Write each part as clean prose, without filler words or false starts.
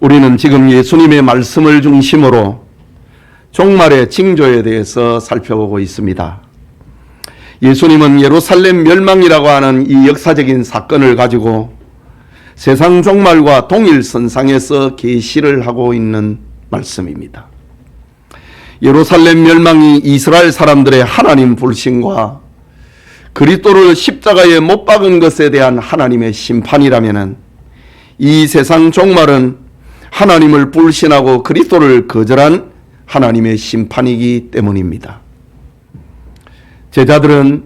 우리는 지금 예수님의 말씀을 중심으로 종말의 징조에 대해서 살펴보고 있습니다. 예수님은 예루살렘 멸망이라고 하는 이 역사적인 사건을 가지고 세상 종말과 동일선상에서 계시를 하고 있는 말씀입니다. 예루살렘 멸망이 이스라엘 사람들의 하나님 불신과 그리스도를 십자가에 못 박은 것에 대한 하나님의 심판이라면 이 세상 종말은 하나님을 불신하고 그리스도를 거절한 하나님의 심판이기 때문입니다. 제자들은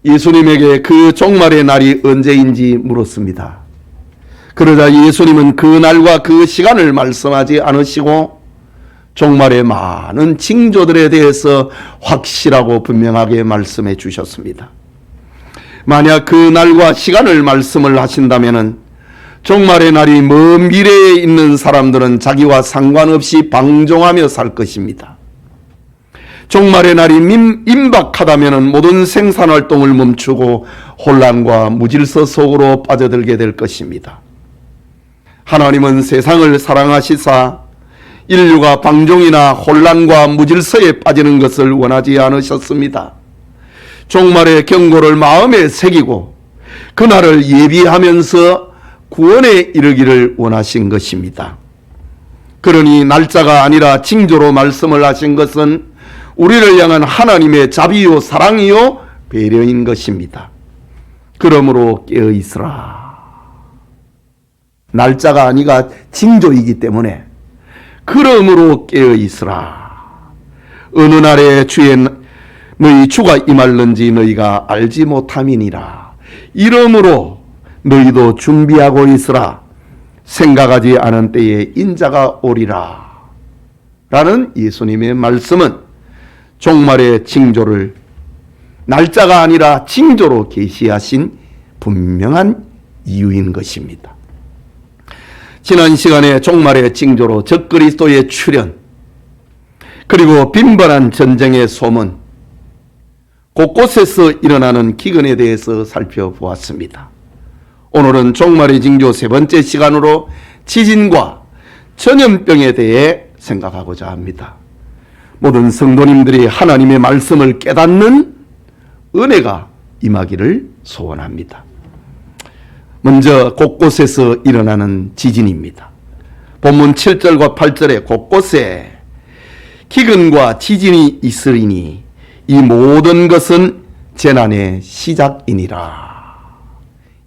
예수님에게 그 종말의 날이 언제인지 물었습니다. 그러자 예수님은 그 날과 그 시간을 말씀하지 않으시고 종말의 많은 징조들에 대해서 확실하고 분명하게 말씀해 주셨습니다. 만약 그 날과 시간을 말씀을 하신다면 종말의 날이 먼 미래에 있는 사람들은 자기와 상관없이 방종하며 살 것입니다. 종말의 날이 임박하다면 모든 생산활동을 멈추고 혼란과 무질서 속으로 빠져들게 될 것입니다. 하나님은 세상을 사랑하시사 인류가 방종이나 혼란과 무질서에 빠지는 것을 원하지 않으셨습니다. 종말의 경고를 마음에 새기고 그날을 예비하면서 구원에 이르기를 원하신 것입니다. 그러니 날짜가 아니라 징조로 말씀을 하신 것은 우리를 향한 하나님의 자비요 사랑이요 배려인 것입니다. 그러므로 깨어있으라. 날짜가 아니라 징조이기 때문에 그러므로 깨어있으라. 어느 날에 너희 주가 임할는지 너희가 알지 못함이니라. 이러므로 너희도 준비하고 있으라. 생각하지 않은 때에 인자가 오리라. 라는 예수님의 말씀은 종말의 징조를 날짜가 아니라 징조로 계시하신 분명한 이유인 것입니다. 지난 시간에 종말의 징조로 적그리스도의 출현, 그리고 빈번한 전쟁의 소문, 곳곳에서 일어나는 기근에 대해서 살펴보았습니다. 오늘은 종말의 징조 세 번째 시간으로 지진과 전염병에 대해 생각하고자 합니다. 모든 성도님들이 하나님의 말씀을 깨닫는 은혜가 임하기를 소원합니다. 먼저 곳곳에서 일어나는 지진입니다. 본문 7절과 8절에 곳곳에 기근과 지진이 있으리니 이 모든 것은 재난의 시작이니라.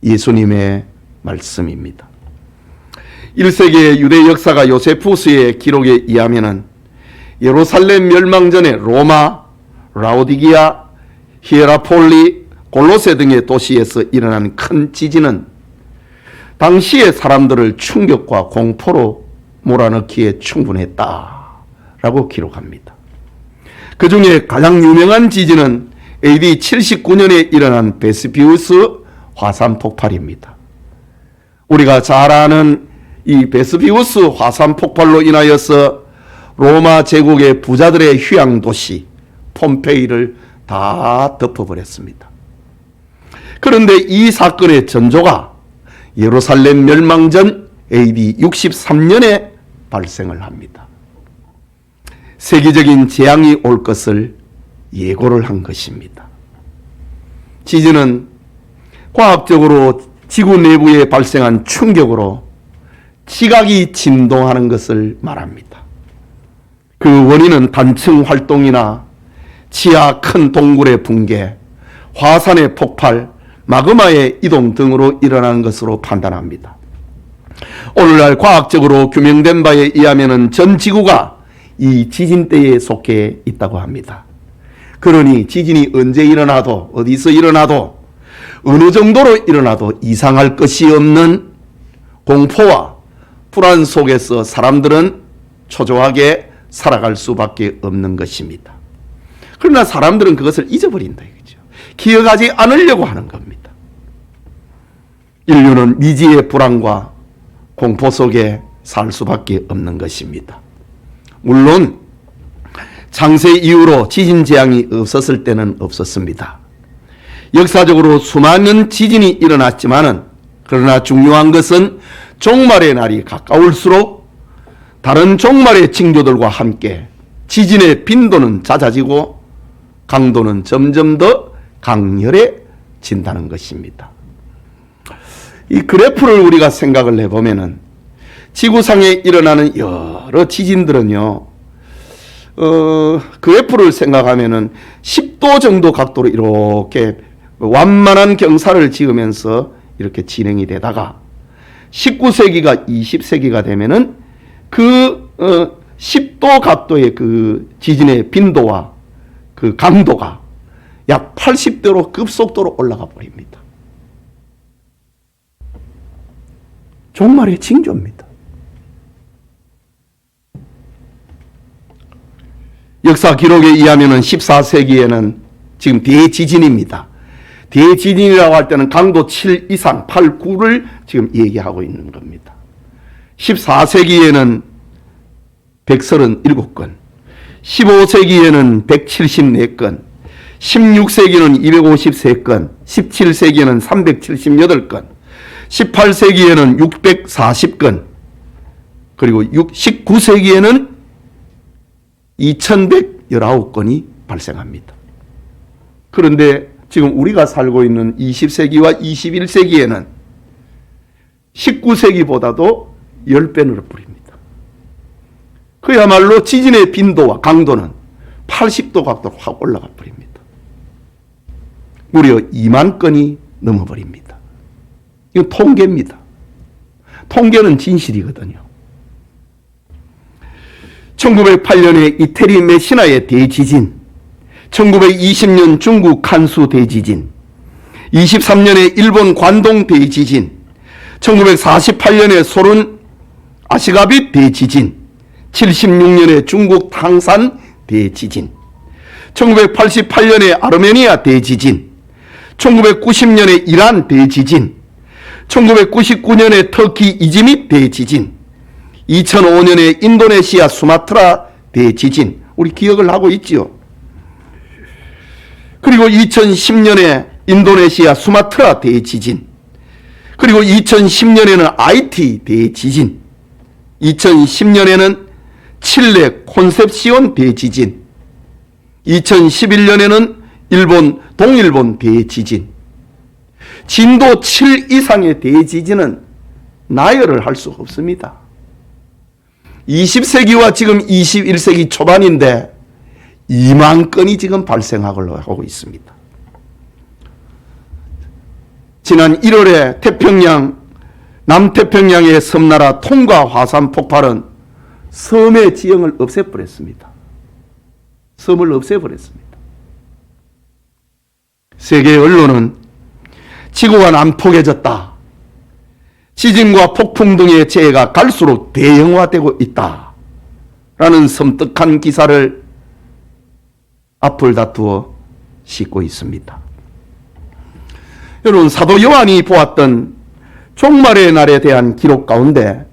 예수님의 말씀입니다. 1세기의 유대 역사가 요세푸스의 기록에 의하면 예루살렘 멸망 전에 로마, 라오디기아, 히에라폴리, 골로새 등의 도시에서 일어난 큰 지진은 당시의 사람들을 충격과 공포로 몰아넣기에 충분했다라고 기록합니다. 그 중에 가장 유명한 지진은 AD 79년에 일어난 베스비우스 화산 폭발입니다. 우리가 잘 아는 이 베스비우스 화산 폭발로 인하여서 로마 제국의 부자들의 휴양 도시 폼페이를 다 덮어버렸습니다. 그런데 이 사건의 전조가 예루살렘 멸망 전 AD 63년에 발생을 합니다. 세계적인 재앙이 올 것을 예고를 한 것입니다. 지진은 과학적으로 지구 내부에 발생한 충격으로 지각이 진동하는 것을 말합니다. 그 원인은 단층 활동이나 지하 큰 동굴의 붕괴, 화산의 폭발, 마그마의 이동 등으로 일어나는 것으로 판단합니다. 오늘날 과학적으로 규명된 바에 의하면 전 지구가 이 지진대에 속해 있다고 합니다. 그러니 지진이 언제 일어나도 어디서 일어나도 어느 정도로 일어나도 이상할 것이 없는 공포와 불안 속에서 사람들은 초조하게 살아갈 수밖에 없는 것입니다. 그러나 사람들은 그것을 잊어버린다 이거죠. 기억하지 않으려고 하는 겁니다. 인류는 미지의 불안과 공포 속에 살 수밖에 없는 것입니다. 물론 창세 이후로 지진 재앙이 없었을 때는 없었습니다. 역사적으로 수많은 지진이 일어났지만은 그러나 중요한 것은 종말의 날이 가까울수록 다른 종말의 징조들과 함께 지진의 빈도는 잦아지고 강도는 점점 더 강렬해진다는 것입니다. 이 그래프를 우리가 생각을 해보면은 지구상에 일어나는 여러 지진들은요, 그래프를 생각하면은 10도 정도 각도로 이렇게 완만한 경사를 지으면서 이렇게 진행이 되다가 19세기가 20세기가 되면은 그 10도 각도의 그 지진의 빈도와 그 강도가 약 80도로 급속도로 올라가 버립니다. 종말의 징조입니다. 역사 기록에 의하면 14세기에는 지금 대지진입니다. 대지진이라고 할 때는 강도 7 이상 8, 9를 지금 얘기하고 있는 겁니다. 14세기에는 137건, 15세기에는 174건, 16세기는 253건, 17세기에는 378건, 18세기에는 640건, 그리고 19세기에는 2119건이 발생합니다. 그런데 지금 우리가 살고 있는 20세기와 21세기에는 19세기보다도 10배 늘어버립니다. 그야말로 지진의 빈도와 강도는 80도 각도로 확 올라가 버립니다. 무려 2만 건이 넘어버립니다. 이건 통계입니다. 통계는 진실이거든요. 1908년에 이태리 메시나의 대지진, 1920년 중국 칸수 대지진, 23년에 일본 관동 대지진, 1948년에 소련 아시가빗 대지진, 76년에 중국 탕산 대지진, 1988년에 아르메니아 대지진, 1990년에 이란 대지진, 1999년에 터키 이즈밋 대지진, 2005년에 인도네시아 수마트라 대지진, 우리 기억을 하고 있지요. 그리고 2010년에 인도네시아 수마트라 대지진, 그리고 2010년에는 아이티 대지진, 2010년에는 칠레 콘셉시온 대지진, 2011년에는 일본 동일본 대지진. 진도 7 이상의 대지진은 나열을 할 수가 없습니다. 20세기와 지금 21세기 초반인데 2만 건이 지금 발생하고 있습니다. 지난 1월에 태평양, 남태평양의 섬나라 통가 화산 폭발은 섬의 지형을 없애버렸습니다. 섬을 없애버렸습니다. 세계 언론은 지구가 난폭해졌다, 지진과 폭풍 등의 재해가 갈수록 대형화되고 있다 라는 섬뜩한 기사를 앞을 다투어 싣고 있습니다. 여러분, 사도 요한이 보았던 종말의 날에 대한 기록 가운데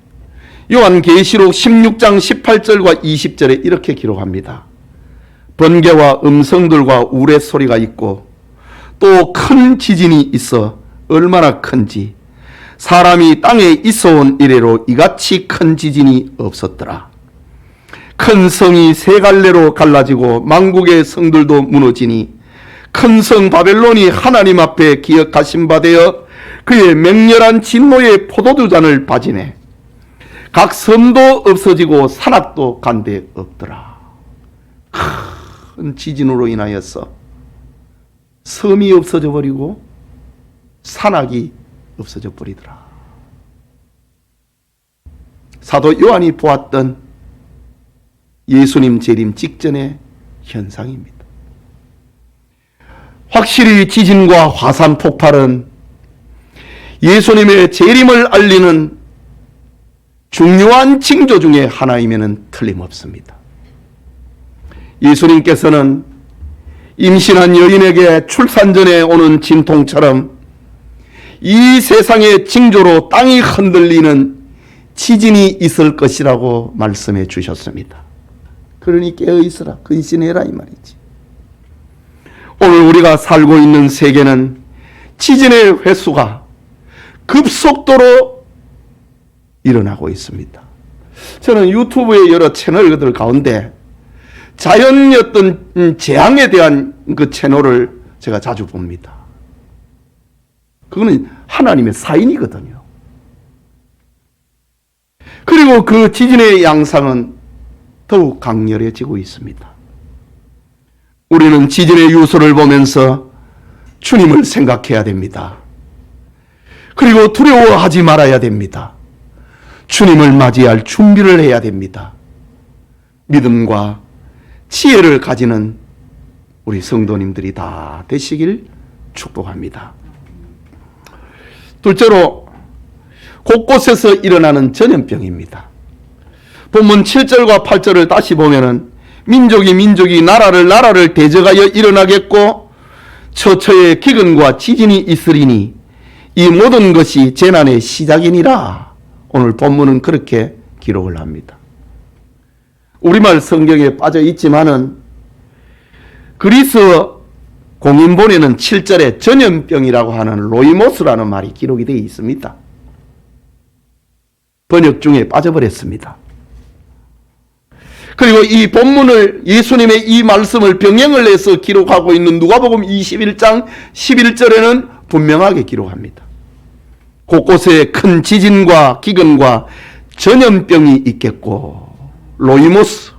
요한계시록 16장 18절과 20절에 이렇게 기록합니다. 번개와 음성들과 우레소리가 있고 또 큰 지진이 있어 얼마나 큰지 사람이 땅에 있어온 이래로 이같이 큰 지진이 없었더라. 큰 성이 세 갈래로 갈라지고 만국의 성들도 무너지니 큰 성 바벨론이 하나님 앞에 기억하신 바 되어 그의 맹렬한 진노의 포도주 잔을 바지네. 각 섬도 없어지고 산악도 간데 없더라. 큰 지진으로 인하여서 섬이 없어져 버리고 산악이 없어져 버리더라. 사도 요한이 보았던 예수님 재림 직전의 현상입니다. 확실히 지진과 화산 폭발은 예수님의 재림을 알리는 중요한 징조 중에 하나이면 틀림없습니다. 예수님께서는 임신한 여인에게 출산 전에 오는 진통처럼 이 세상의 징조로 땅이 흔들리는 지진이 있을 것이라고 말씀해 주셨습니다. 그러니 깨어있으라, 근신해라 이 말이지. 오늘 우리가 살고 있는 세계는 지진의 횟수가 급속도로 일어나고 있습니다. 저는 유튜브의 여러 채널들 가운데 자연의 어떤 재앙에 대한 그 채널을 제가 자주 봅니다. 그거는 하나님의 사인이거든요. 그리고 그 지진의 양상은 더욱 강렬해지고 있습니다. 우리는 지진의 유서를 보면서 주님을 생각해야 됩니다. 그리고 두려워하지 말아야 됩니다. 주님을 맞이할 준비를 해야 됩니다. 믿음과 지혜를 가지는 우리 성도님들이 다 되시길 축복합니다. 둘째로 곳곳에서 일어나는 전염병입니다. 본문 7절과 8절을 다시 보면은 민족이 나라를 대적하여 일어나겠고 처처에 기근과 지진이 있으리니 이 모든 것이 재난의 시작이니라. 오늘 본문은 그렇게 기록을 합니다. 우리말 성경에 빠져 있지만은 그리스 공인본에는 7절에 전염병이라고 하는 로이모스라는 말이 기록이 되어 있습니다. 번역 중에 빠져버렸습니다. 그리고 이 본문을 예수님의 이 말씀을 병행을 해서 기록하고 있는 누가복음 21장 11절에는 분명하게 기록합니다. 곳곳에 큰 지진과 기근과 전염병이 있겠고 로이모스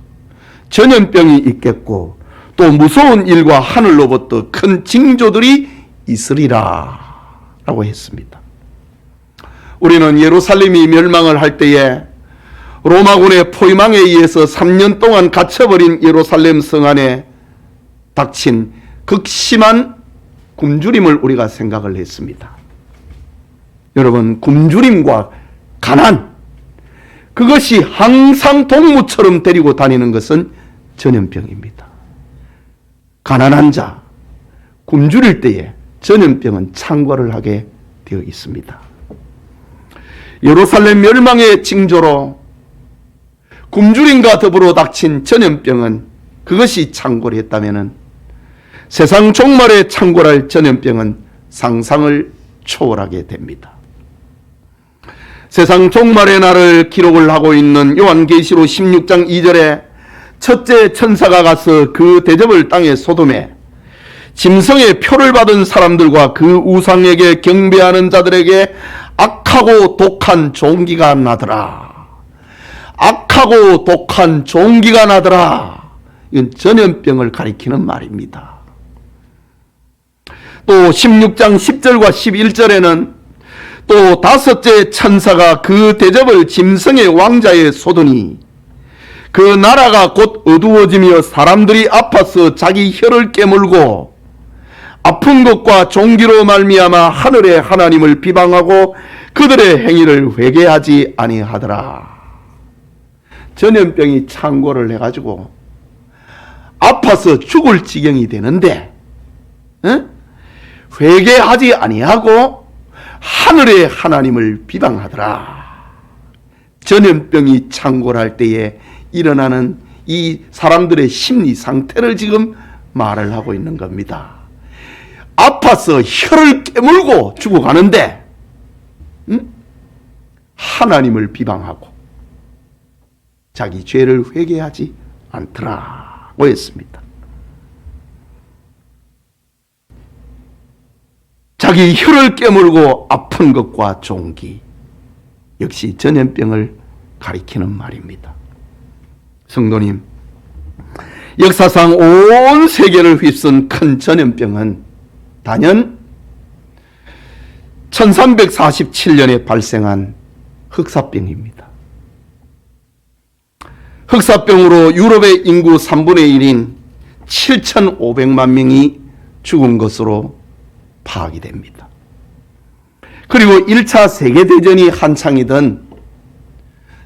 전염병이 있겠고 또 무서운 일과 하늘로부터 큰 징조들이 있으리라 라고 했습니다. 우리는 예루살렘이 멸망을 할 때에 로마군의 포위망에 의해서 3년 동안 갇혀버린 예루살렘 성 안에 닥친 극심한 굶주림을 우리가 생각을 했습니다. 여러분, 굶주림과 가난, 그것이 항상 동무처럼 데리고 다니는 것은 전염병입니다. 가난한 자, 굶주릴 때에 전염병은 창궐을 하게 되어 있습니다. 예루살렘 멸망의 징조로 굶주림과 더불어 닥친 전염병은 그것이 창궐했다면 세상 종말에 창궐할 전염병은 상상을 초월하게 됩니다. 세상 종말의 날을 기록을 하고 있는 요한계시록 16장 2절에 첫째 천사가 가서 그 대접을 땅에 쏟음에 짐승의 표를 받은 사람들과 그 우상에게 경배하는 자들에게 악하고 독한 종기가 나더라. 악하고 독한 종기가 나더라. 이건 전염병을 가리키는 말입니다. 또 16장 10절과 11절에는 또 다섯째 천사가 그 대접을 짐승의 왕자에 쏟으니 그 나라가 곧 어두워지며 사람들이 아파서 자기 혀를 깨물고 아픈 것과 종기로 말미암아 하늘의 하나님을 비방하고 그들의 행위를 회개하지 아니하더라. 전염병이 창궐을 해가지고 아파서 죽을 지경이 되는데 회개하지 아니하고 하늘의 하나님을 비방하더라. 전염병이 창궐할 때에 일어나는 이 사람들의 심리 상태를 지금 말을 하고 있는 겁니다. 아파서 혀를 깨물고 죽어가는데 하나님을 비방하고 자기 죄를 회개하지 않더라고 했습니다. 자기 혀를 깨물고 아픈 것과 종기, 역시 전염병을 가리키는 말입니다. 성도님, 역사상 온 세계를 휩쓴 큰 전염병은 단연 1347년에 발생한 흑사병입니다. 흑사병으로 유럽의 인구 3분의 1인 7,500만 명이 죽은 것으로 파악이 됩니다. 그리고 1차 세계대전이 한창이던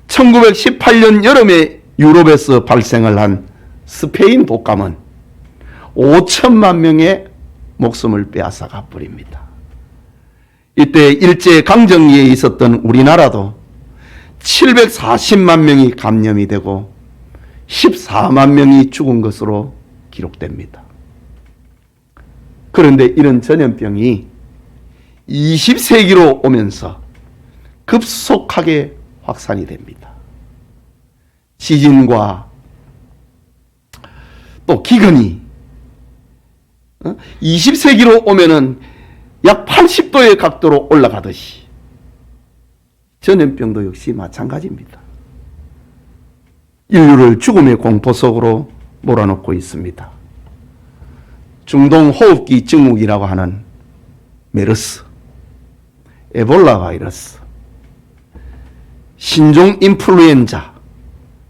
1918년 여름에 유럽에서 발생을 한 스페인 독감은 5천만 명의 목숨을 빼앗아가 버립니다. 이때 일제강점기에 있었던 우리나라도 740만 명이 감염이 되고 14만 명이 죽은 것으로 기록됩니다. 그런데 이런 전염병이 20세기로 오면서 급속하게 확산이 됩니다. 지진과 또 기근이 20세기로 오면은 약 80도의 각도로 올라가듯이 전염병도 역시 마찬가지입니다. 인류를 죽음의 공포 속으로 몰아넣고 있습니다. 중동 호흡기 증후군이라고 하는 메르스, 에볼라 바이러스, 신종 인플루엔자,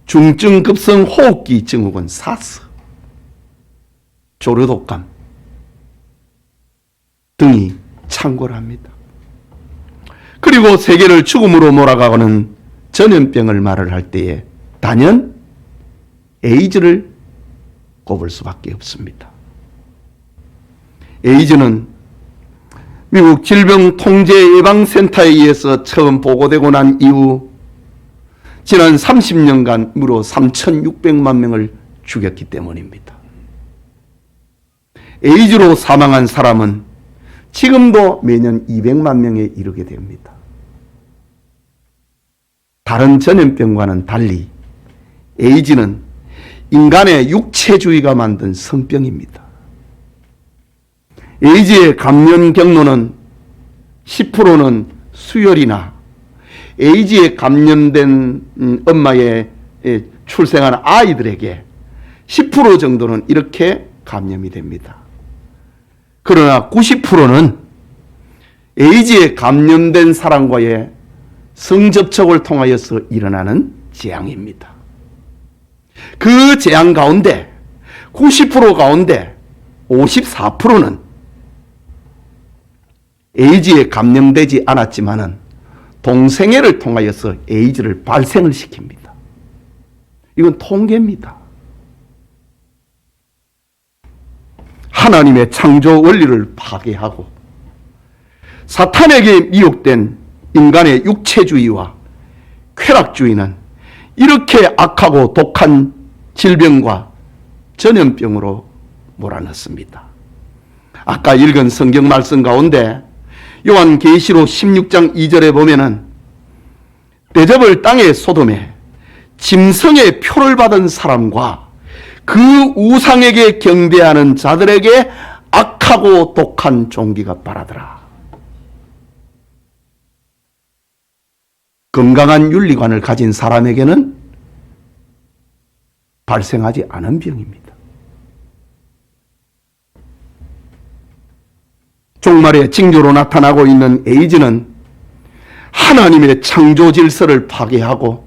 중증 급성 호흡기 증후군 사스, 조류독감 등이 창궐합니다. 그리고 세계를 죽음으로 몰아가고는 전염병을 말을 할 때에 단연 에이즈를 꼽을 수밖에 없습니다. 에이즈는 미국 질병통제예방센터에 의해서 처음 보고되고 난 이후 지난 30년간 무려 3,600만 명을 죽였기 때문입니다. 에이즈로 사망한 사람은 지금도 매년 200만 명에 이르게 됩니다. 다른 전염병과는 달리 에이즈는 인간의 육체주의가 만든 성병입니다. 에이즈의 감염 경로는 10%는 수혈이나 에이즈에 감염된 엄마의 출생한 아이들에게 10% 정도는 이렇게 감염이 됩니다. 그러나 90%는 에이즈에 감염된 사람과의 성접촉을 통하여서 일어나는 재앙입니다. 그 재앙 가운데 90% 가운데 54%는 에이즈에 감염되지 않았지만은 동성애를 통하여서 에이즈를 발생을 시킵니다. 이건 통계입니다. 하나님의 창조 원리를 파괴하고 사탄에게 미혹된 인간의 육체주의와 쾌락주의는 이렇게 악하고 독한 질병과 전염병으로 몰아넣습니다. 아까 읽은 성경 말씀 가운데 요한계시록 16장 2절에 보면은 대접을 땅의 소돔에 짐승의 표를 받은 사람과 그 우상에게 경배하는 자들에게 악하고 독한 종기가 바라더라. 건강한 윤리관을 가진 사람에게는 발생하지 않은 병입니다. 종말의 징조로 나타나고 있는 에이즈는 하나님의 창조 질서를 파괴하고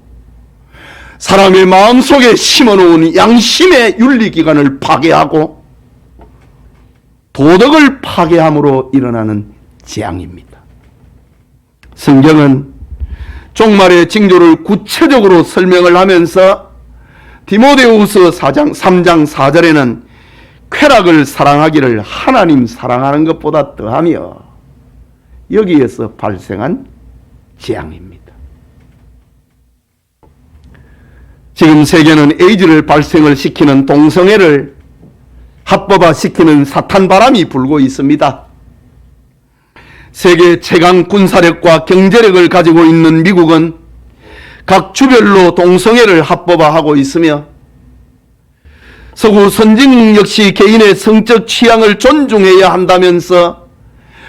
사람의 마음속에 심어놓은 양심의 윤리기관을 파괴하고 도덕을 파괴함으로 일어나는 재앙입니다. 성경은 종말의 징조를 구체적으로 설명을 하면서 디모데후서 3장 4절에는 쾌락을 사랑하기를 하나님 사랑하는 것보다 더하며 여기에서 발생한 재앙입니다. 지금 세계는 에이즈를 발생을 시키는 동성애를 합법화시키는 사탄 바람이 불고 있습니다. 세계 최강 군사력과 경제력을 가지고 있는 미국은 각 주별로 동성애를 합법화하고 있으며 서구 선진 역시 개인의 성적 취향을 존중해야 한다면서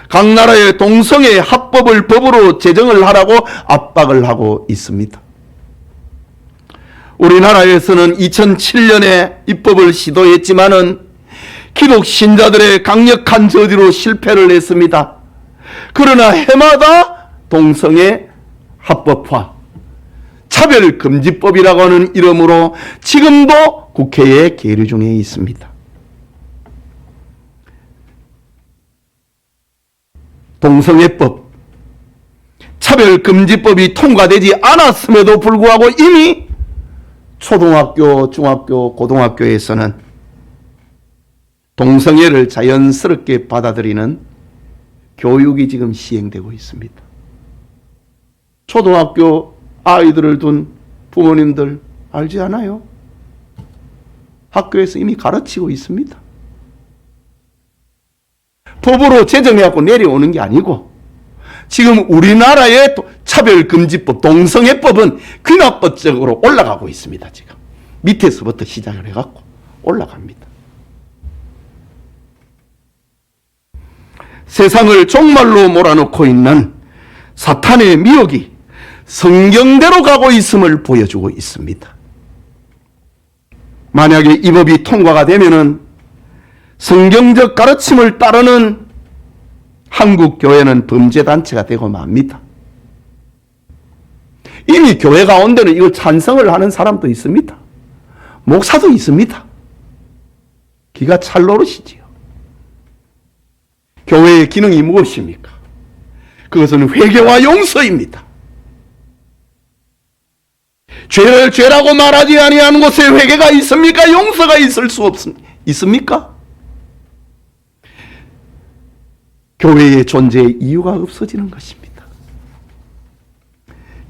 각 나라의 동성애 합법을 법으로 제정을 하라고 압박을 하고 있습니다. 우리나라에서는 2007년에 입법을 시도했지만은 기독 신자들의 강력한 저지로 실패를 했습니다. 그러나 해마다 동성애 합법화, 차별금지법이라고 하는 이름으로 지금도 국회에 계류 중에 있습니다. 동성애법, 차별금지법이 통과되지 않았음에도 불구하고 이미 초등학교, 중학교, 고등학교에서는 동성애를 자연스럽게 받아들이는 교육이 지금 시행되고 있습니다. 초등학교 아이들을 둔 부모님들 알지 않아요? 학교에서 이미 가르치고 있습니다. 법으로 제정해갖고 내려오는 게 아니고 지금 우리나라의 차별금지법, 동성애법은 귀납법적으로 올라가고 있습니다. 지금 밑에서부터 시작을 해갖고 올라갑니다. 세상을 종말로 몰아넣고 있는 사탄의 미혹이 성경대로 가고 있음을 보여주고 있습니다. 만약에 이 법이 통과가 되면은 성경적 가르침을 따르는 한국 교회는 범죄단체가 되고 맙니다. 이미 교회 가운데는 이걸 찬성을 하는 사람도 있습니다. 목사도 있습니다. 기가 찰 노릇이지요. 교회의 기능이 무엇입니까? 그것은 회개와 용서입니다. 죄를 죄라고 말하지 아니하는 곳에 회개가 있습니까? 용서가 있을 수 있습니까? 교회의 존재의 이유가 없어지는 것입니다.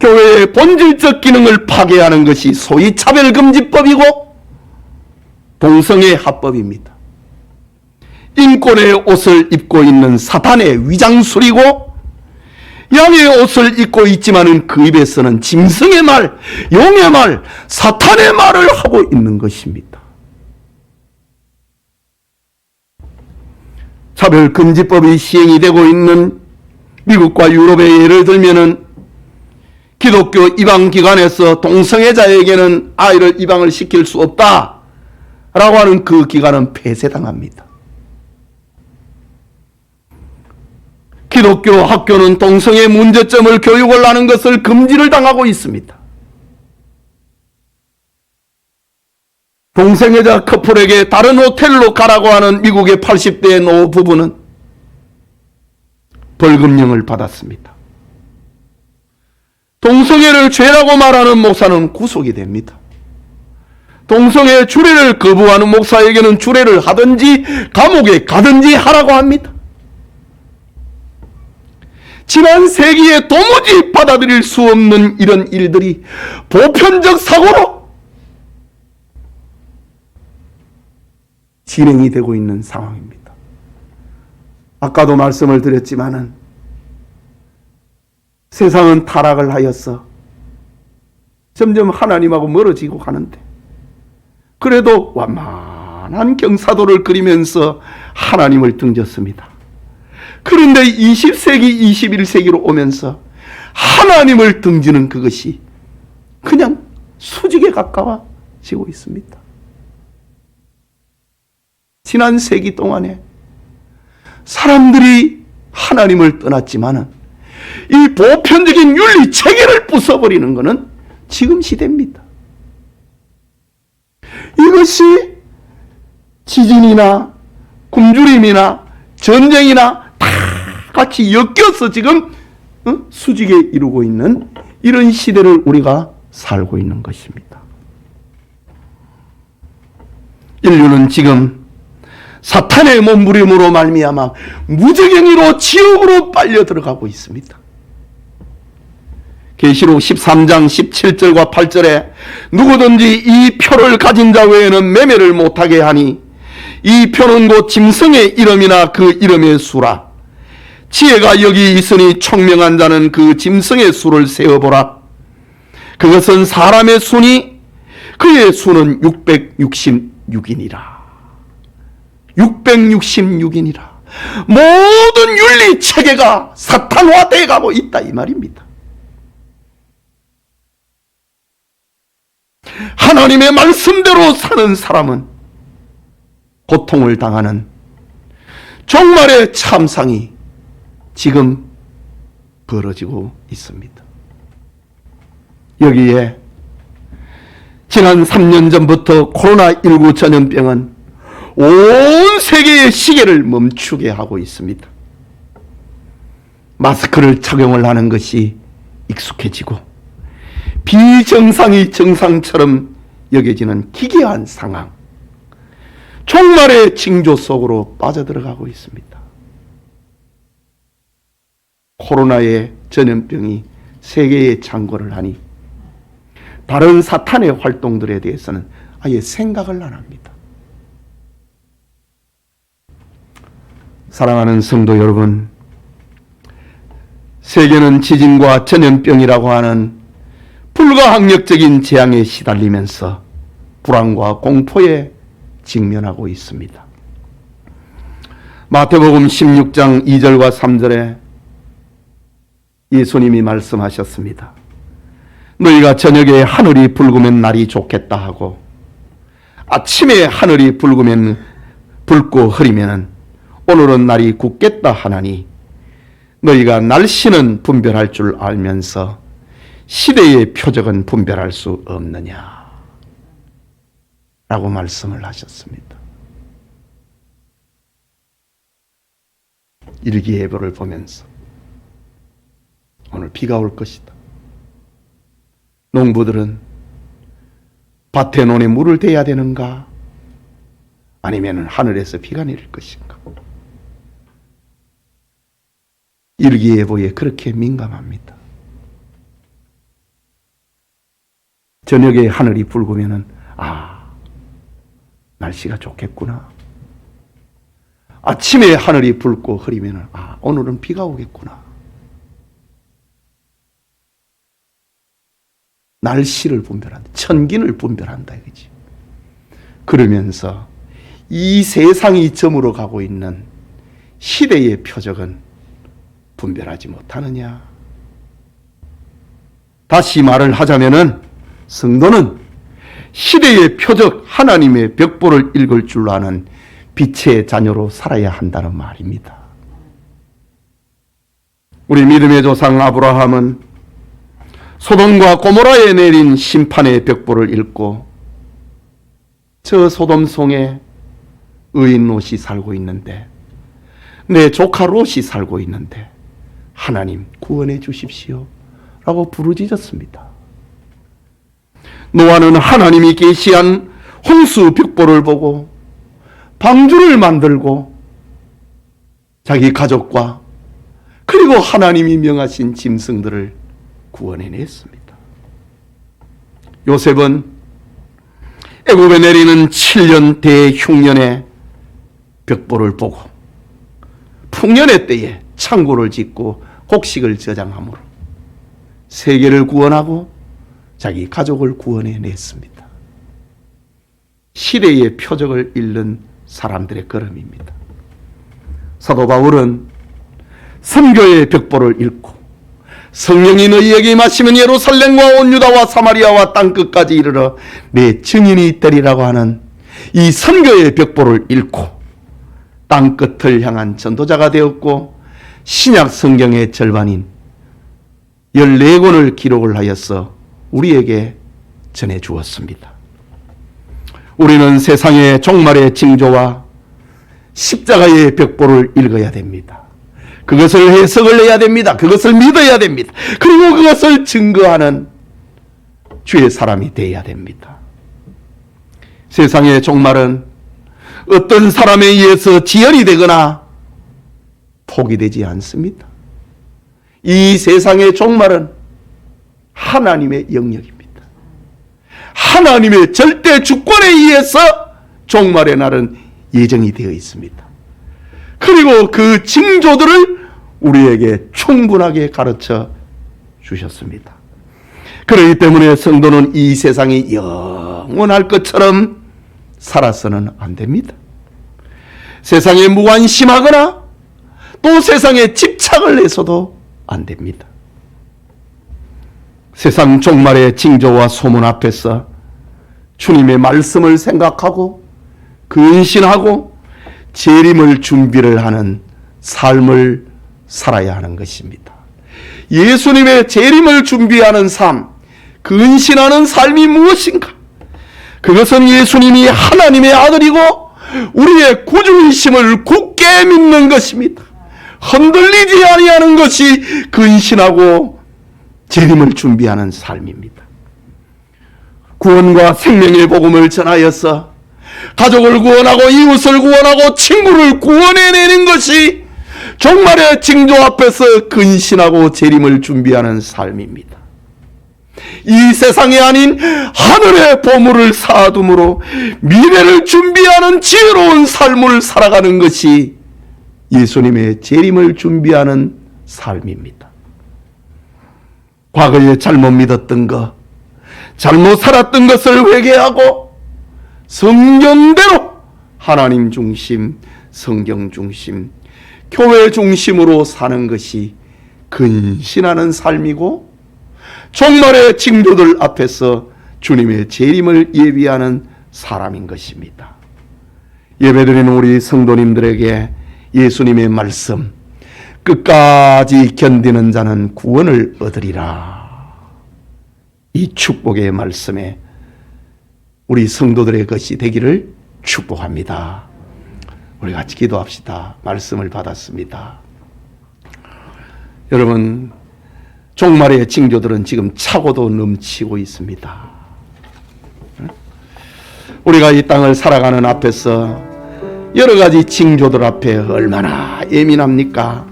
교회의 본질적 기능을 파괴하는 것이 소위 차별금지법이고 동성애 합법입니다. 인권의 옷을 입고 있는 사탄의 위장술이고 양의 옷을 입고 있지만은 그 입에서는 짐승의 말, 용의 말, 사탄의 말을 하고 있는 것입니다. 차별금지법이 시행이 되고 있는 미국과 유럽의 예를 들면은 기독교 입양기관에서 동성애자에게는 아이를 입양을 시킬 수 없다 라고 하는 그 기관은 폐쇄당합니다. 기독교 학교는 동성애 문제점을 교육을 하는 것을 금지를 당하고 있습니다. 동성애자 커플에게 다른 호텔로 가라고 하는 미국의 80대 노 부부는 벌금형을 받았습니다. 동성애를 죄라고 말하는 목사는 구속이 됩니다. 동성애 주례를 거부하는 목사에게는 주례를 하든지 감옥에 가든지 하라고 합니다. 지난 세기에 도무지 받아들일 수 없는 이런 일들이 보편적 사고로 진행이 되고 있는 상황입니다. 아까도 말씀을 드렸지만은 세상은 타락을 하였어. 점점 하나님하고 멀어지고 가는데 그래도 완만한 경사도를 그리면서 하나님을 등졌습니다. 그런데 20세기, 21세기로 오면서 하나님을 등지는 그것이 그냥 수직에 가까워지고 있습니다. 지난 세기 동안에 사람들이 하나님을 떠났지만은 이 보편적인 윤리 체계를 부숴버리는 것은 지금 시대입니다. 이것이 지진이나 굶주림이나 전쟁이나 다 같이 엮여서 지금 수직에 이루고 있는 이런 시대를 우리가 살고 있는 것입니다. 인류는 지금 사탄의 몸부림으로 말미암아 무저갱이로 지옥으로 빨려 들어가고 있습니다. 계시록 13장 17절과 8절에 누구든지 이 표를 가진 자 외에는 매매를 못하게 하니 이 표는 곧 짐승의 이름이나 그 이름의 수라. 지혜가 여기 있으니 총명한 자는 그 짐승의 수를 세어보라. 그것은 사람의 수니 그의 수는 666이니라. 666이니라. 모든 윤리 체계가 사탄화되어 가고 있다 이 말입니다. 하나님의 말씀대로 사는 사람은 고통을 당하는 종말의 참상이 지금 벌어지고 있습니다. 여기에 지난 3년 전부터 코로나19 전염병은 온 세계의 시계를 멈추게 하고 있습니다. 마스크를 착용을 하는 것이 익숙해지고 비정상이 정상처럼 여겨지는 기괴한 상황, 종말의 징조 속으로 빠져들어가고 있습니다. 코로나의 전염병이 세계에 창궐을 하니 다른 사탄의 활동들에 대해서는 아예 생각을 안 합니다. 사랑하는 성도 여러분, 세계는 지진과 전염병이라고 하는 불가항력적인 재앙에 시달리면서 불안과 공포에 직면하고 있습니다. 마태복음 16장 2절과 3절에 예수님이 말씀하셨습니다. 너희가 저녁에 하늘이 붉으면 날이 좋겠다 하고 아침에 하늘이 붉고 흐리면 오늘은 날이 굳겠다 하나니 너희가 날씨는 분별할 줄 알면서 시대의 표적은 분별할 수 없느냐 라고 말씀을 하셨습니다. 일기예보를 보면서 오늘 비가 올 것이다. 농부들은 밭에 논에 물을 대야 되는가? 아니면 하늘에서 비가 내릴 것인가? 일기예보에 그렇게 민감합니다. 저녁에 하늘이 붉으면 날씨가 좋겠구나. 아침에 하늘이 붉고 흐리면 오늘은 비가 오겠구나. 날씨를 분별한다. 천긴을 분별한다 이거지. 그러면서 이 세상이 저물어 가고 있는 시대의 표적은 분별하지 못하느냐. 다시 말을 하자면은 성도는 시대의 표적 하나님의 벽보를 읽을 줄 아는 빛의 자녀로 살아야 한다는 말입니다. 우리 믿음의 조상 아브라함은 소돔과 고모라에 내린 심판의 벽보를 읽고 저 소돔 성에 의인 롯이 살고 있는데 내 조카 롯이 살고 있는데 하나님 구원해 주십시오 라고 부르짖었습니다. 노아는 하나님이 계시한 홍수 벽보를 보고 방주를 만들고 자기 가족과 그리고 하나님이 명하신 짐승들을 구원해냈습니다. 요셉은 애굽에 내리는 7년 대흉년의 벽보를 보고 풍년의 때에 창고를 짓고 곡식을 저장함으로 세계를 구원하고 자기 가족을 구원해냈습니다. 시대의 표적을 읽는 사람들의 걸음입니다. 사도 바울은 선교의 벽보를 읽고 성령이 너희에게 임하시면 예루살렘과 온 유다와 사마리아와 땅끝까지 이르러 내 증인이 되리라고 하는 이 선교의 벽보를 읽고 땅끝을 향한 전도자가 되었고 신약 성경의 절반인 14권을 기록을 하여서 우리에게 전해주었습니다. 우리는 세상의 종말의 징조와 십자가의 벽보를 읽어야 됩니다. 그것을 해석을 해야 됩니다. 그것을 믿어야 됩니다. 그리고 그것을 증거하는 주의 사람이 되어야 됩니다. 세상의 종말은 어떤 사람에 의해서 지연이 되거나 포기되지 않습니다. 이 세상의 종말은 하나님의 영역입니다. 하나님의 절대 주권에 의해서 종말의 날은 예정이 되어 있습니다. 그리고 그 징조들을 우리에게 충분하게 가르쳐 주셨습니다. 그렇기 때문에 성도는 이 세상이 영원할 것처럼 살아서는 안 됩니다. 세상에 무관심하거나 또 세상에 집착을 해서도 안 됩니다. 세상 종말의 징조와 소문 앞에서 주님의 말씀을 생각하고 근신하고 재림을 준비를 하는 삶을 살아야 하는 것입니다. 예수님의 재림을 준비하는 삶, 근신하는 삶이 무엇인가? 그것은 예수님이 하나님의 아들이고 우리의 구주이심을 굳게 믿는 것입니다. 흔들리지 아니하는 것이 근신하고 재림을 준비하는 삶입니다. 구원과 생명의 복음을 전하여서 가족을 구원하고 이웃을 구원하고 친구를 구원해내는 것이 종말의 징조 앞에서 근신하고 재림을 준비하는 삶입니다. 이 세상이 아닌 하늘의 보물을 쌓아둠으로 미래를 준비하는 지혜로운 삶을 살아가는 것이 예수님의 재림을 준비하는 삶입니다. 과거에 잘못 믿었던 것, 잘못 살았던 것을 회개하고 성경대로 하나님 중심, 성경 중심, 교회 중심으로 사는 것이 근신하는 삶이고 종말의 징조들 앞에서 주님의 재림을 예비하는 사람인 것입니다. 예배드리는 우리 성도님들에게 예수님의 말씀, 끝까지 견디는 자는 구원을 얻으리라. 이 축복의 말씀에 우리 성도들의 것이 되기를 축복합니다. 우리 같이 기도합시다. 말씀을 받았습니다. 여러분, 종말의 징조들은 지금 차고도 넘치고 있습니다. 우리가 이 땅을 살아가는 앞에서 여러 가지 징조들 앞에 얼마나 예민합니까?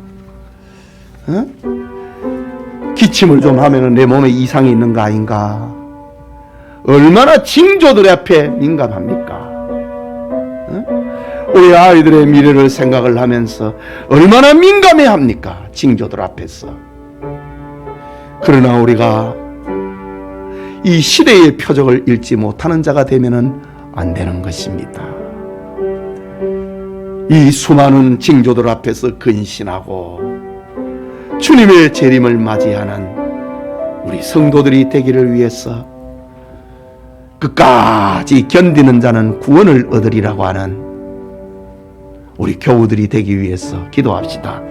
기침을 좀 하면 내 몸에 이상이 있는 거 아닌가? 얼마나 징조들 앞에 민감합니까? 우리 아이들의 미래를 생각을 하면서 얼마나 민감해합니까? 징조들 앞에서. 그러나 우리가 이 시대의 표적을 읽지 못하는 자가 되면은 안 되는 것입니다. 이 수많은 징조들 앞에서 근신하고 주님의 재림을 맞이하는 우리 성도들이 되기를 위해서 끝까지 견디는 자는 구원을 얻으리라고 하는 우리 교우들이 되기 위해서 기도합시다.